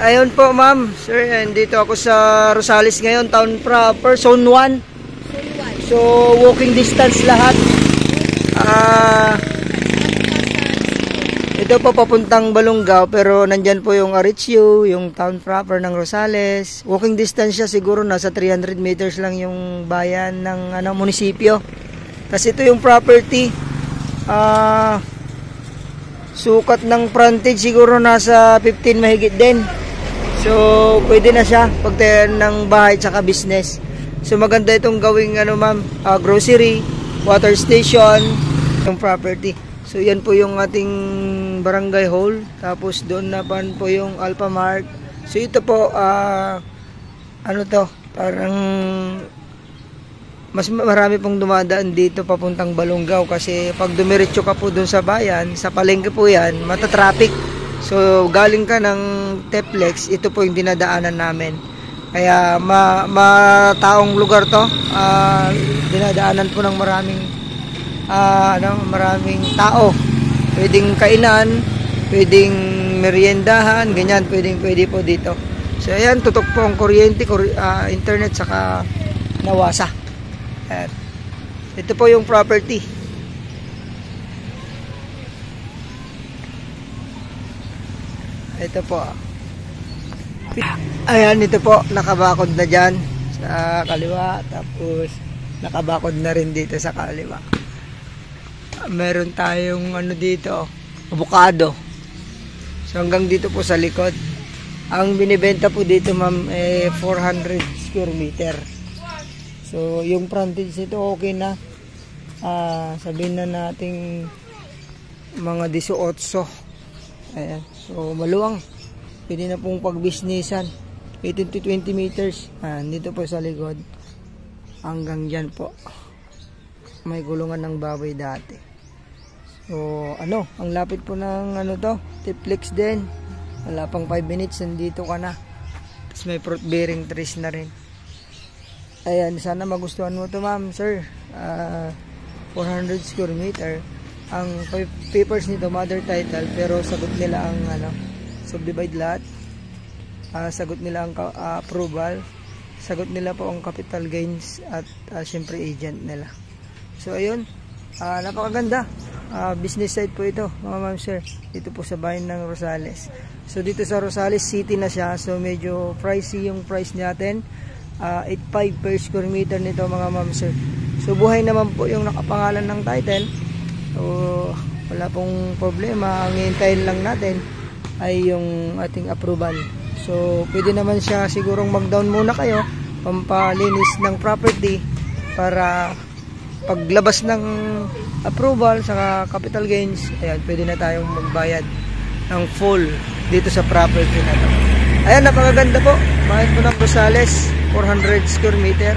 Ayun po ma'am, sir, dito ako sa Rosales ngayon, town proper, zone 1. So, walking distance lahat. Ito po papuntang Balongaw, pero nandyan po yung Aritzio, yung town proper ng Rosales. Walking distance siya, siguro nasa 300 meters lang yung bayan ng munisipyo. Kasi ito yung property. Sukat ng frontage siguro nasa 15 mahigit din. So, pwede na siya pagtayan ng bahay tsaka business. So, maganda itong gawing ma'am, grocery, water station, yung property. So, yan po yung ating barangay hall. Tapos, doon na po yung Alphamart. So, ito po, parang mas marami pong dumadaan dito papuntang Balongaw. Kasi, pag dumiretso ka po doon sa bayan, sa palengke po yan, matatraffic. So, galing ka ng Teplex, ito po yung dinadaanan namin. Kaya, mataong lugar to. Dinadaanan po ng maraming tao. Pwedeng kainan, pwedeng meriendahan, ganyan, pwede po dito. So, ayan, tutok po ang kuryente, internet, saka nawasa. Ayan. Ito po yung property. Ito po. Ayan, ito po, nakabakod na dyan sa kaliwa. Tapos, nakabakod na rin dito sa kaliwa. Meron tayong dito, avocado. So, hanggang dito po sa likod. Ang binibenta po dito, ma'am, 400 square meter. So, yung frontage nito okay na. Sabihin na nating mga 18. Ayan. So, maluwang. Pwede na pong pag-businessan. 18 to 20 meters. Dito po sa likod. Hanggang dyan po. May gulungan ng baboy dati. So, ang lapit po ng Teplex din. Wala pang 5 minutes, nandito ka na. Tapos may fruit bearing trees na rin. Ayan, sana magustuhan mo to, ma'am, sir. 400 square meter. Ang papers nito, mother title, pero sagot nila ang subdivide lot. Sagot nila ang approval. Sagot nila po ang capital gains at syempre agent nila. So ayun, napakaganda. Business site po ito, mga ma'am sir. Dito po sa bayan ng Rosales. So dito sa Rosales City na siya. So medyo pricey yung price natin. 8.5 per square meter nito, mga ma'am sir. So buhay naman po yung nakapangalan ng title. So wala pong problema. Ang hintayin lang natin ay yung ating approval. So pwede naman siya sigurong mag-down muna kayo, pampalinis ng property, para paglabas ng approval sa capital gains, ayan, pwede na tayong magbayad ng full dito sa property na to. Ayan, napakaganda po. Bahay po ng Rosales, 400 square meter,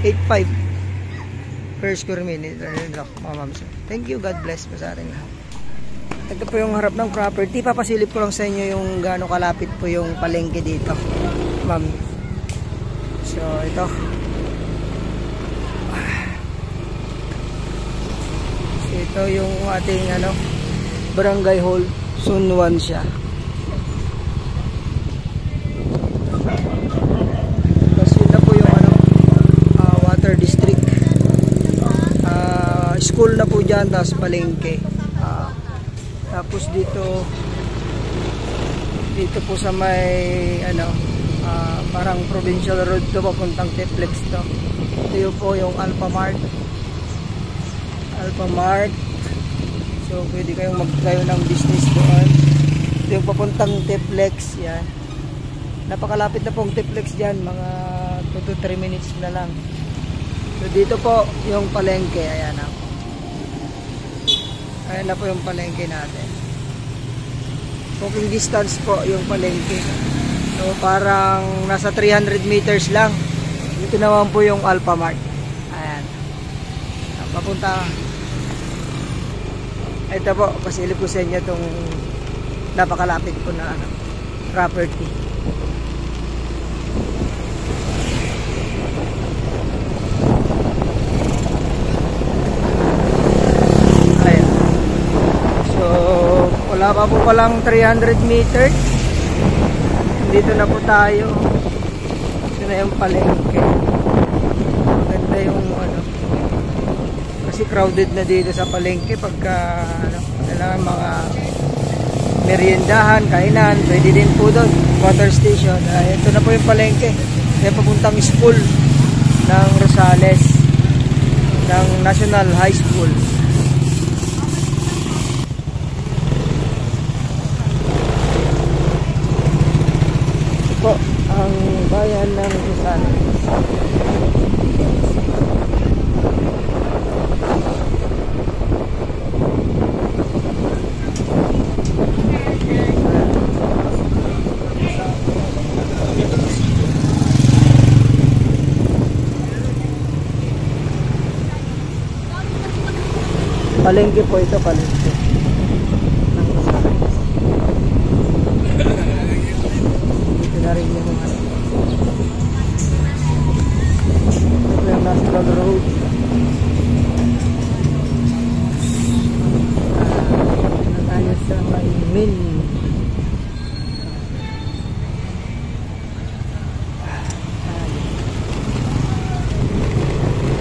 8.5 per square meter. Mga ma'am sir, thank you, God bless po sa ating lahat. Ito po yung harap ng property. Papasilip ko lang sa inyo yung gaano kalapit po yung palengke dito, ma'am. So ito, ito yung ating barangay hall. Zone 1 siya. Tapos yun na po yung water district. School na po dyan, tapos palengke. Tapos dito po sa may parang provincial road to, papuntang Teplex to. Ito po yung Alphamart. So pwede kayong magtayo ng business doon. Ito yung papuntang Teplex. Yan, napakalapit na pong Teplex dyan, mga 2 to 3 minutes na lang. So dito po yung palengke. Ayan na po yung palengke natin. Walking distance po yung palengke. So parang nasa 300 meters lang. Dito naman po yung Alphamart. Ayan, papunta. Ito po, pasilip ko sa inyo itong napakalapit po na property. Ayan. So wala pa po palang 300 meters. Dito na po tayo. Ito na yung palengke. Maganda yung ano. Kasi crowded na dito sa palengke pagka ano, kailangan mga meriendahan, kainan, pwede din po doon, water station. Ito na po yung palengke. May papuntang school ng Rosales, ng National High School. Ito po ang bayan ng Rosales. Palengke po ito, palengke ng Rosales. Dito na rin yung mga ito yung National Road. Na tayo sa may main.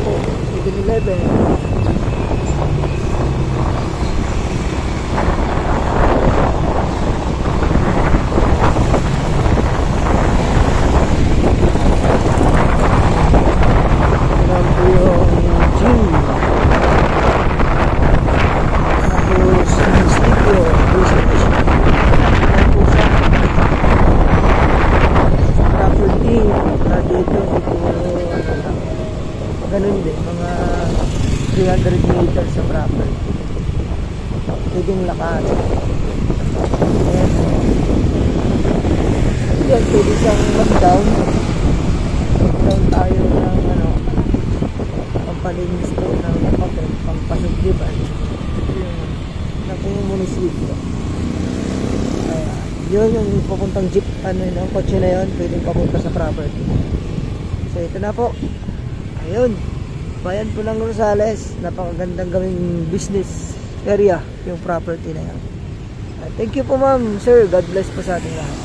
Oh, 7-Eleven. Ganun din, mga 300 meters sa property. Pwedeng lakad. Yan, pwede siyang mag-down. Mag-down tayo ng ano, pampalinis to ng papel, pampasugdiban. Yung munisipyo. Yun yung papuntang jeep, ano yun, ang kotse na yun, pwedeng papunta sa property. So ito na po. Ayun, bayan po ng Rosales. Napakagandang gawing business area yung property na yan. Thank you po ma'am, sir. God bless po sa ating lahat.